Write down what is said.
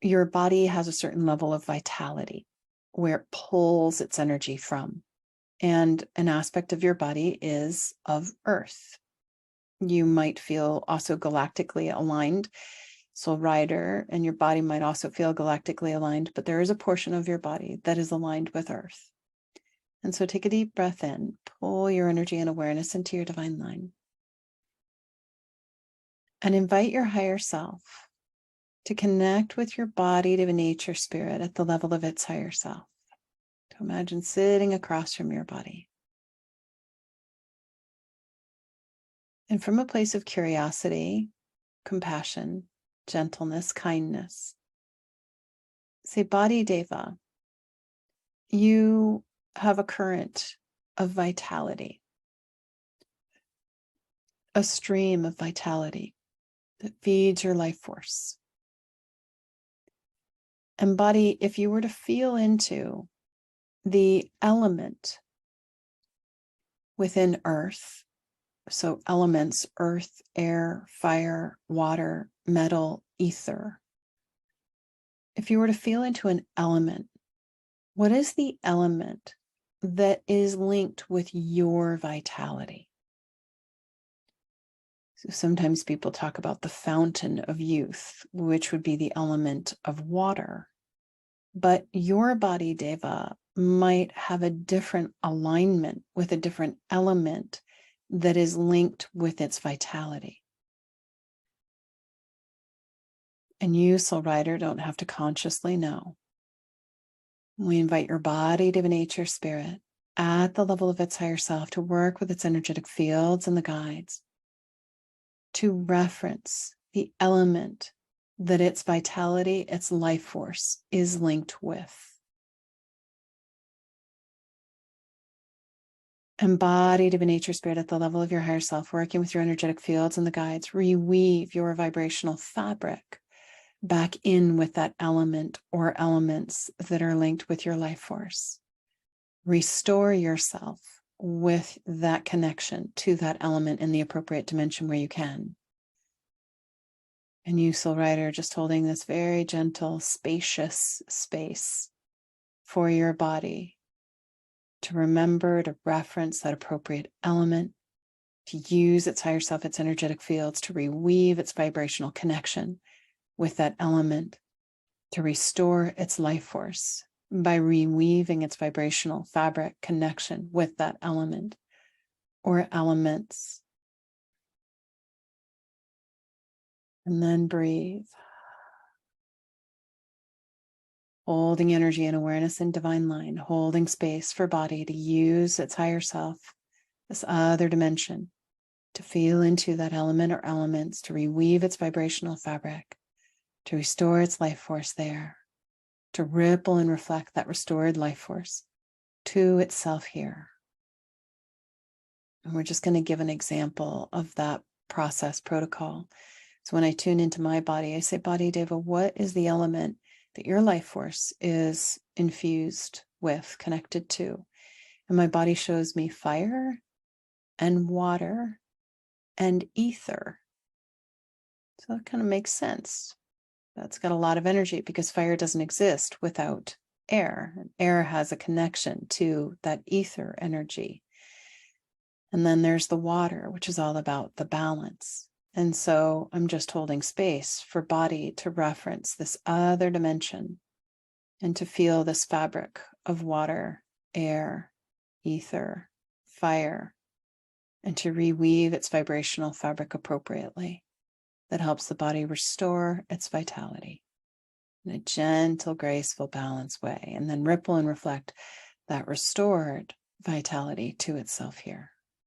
your body has a certain level of vitality where it pulls its energy from. And an aspect of your body is of earth. You might feel also galactically aligned. Soul Rider and your body might also feel galactically aligned, but there is a portion of your body that is aligned with earth. And so take a deep breath in, pull your energy and awareness into your divine line, and invite your higher self to connect with your body, to nature, spirit at the level of its higher self. To imagine sitting across from your body. And from a place of curiosity, compassion, gentleness, kindness, say, Body Deva, you have a current of vitality, a stream of vitality that feeds your life force. And body, if you were to feel into the element within earth, so elements, earth, air, fire, water, metal, ether. If you were to feel into an element, what is the element that is linked with your vitality? So sometimes people talk about the fountain of youth, which would be the element of water. But your body, Deva, might have a different alignment with a different element that is linked with its vitality. And you, Soul Rider, don't have to consciously know. We invite your body, divinate your spirit at the level of its higher self to work with its energetic fields and the guides to reference the element that its vitality, its life force is linked with. Embody divinate your spirit at the level of your higher self, working with your energetic fields and the guides. Reweave your vibrational fabric back in with that element or elements that are linked with your life force. Restore yourself with that connection to that element in the appropriate dimension where you can. And you, Soul Rider, just holding this very gentle, spacious space for your body to remember to reference that appropriate element, to use its higher self, its energetic fields, to reweave its vibrational connection with that element, to restore its life force by reweaving its vibrational fabric connection with that element or elements. And then breathe. Holding energy and awareness in divine line, holding space for body to use its higher self, this other dimension, to feel into that element or elements, to reweave its vibrational fabric, to restore its life force there, to ripple and reflect that restored life force to itself here. And we're just going to give an example of that process protocol. So when I tune into my body, I say, Body Deva, what is the element that your life force is infused with, connected to? And my body shows me fire and water and ether. So that kind of makes sense. That's got a lot of energy because fire doesn't exist without air. And air has a connection to that ether energy. And then there's the water, which is all about the balance. And so I'm just holding space for body to reference this other dimension and to feel this fabric of water, air, ether, fire, and to reweave its vibrational fabric appropriately. That helps the body restore its vitality in a gentle, graceful, balanced way, and then ripple and reflect that restored vitality to itself here.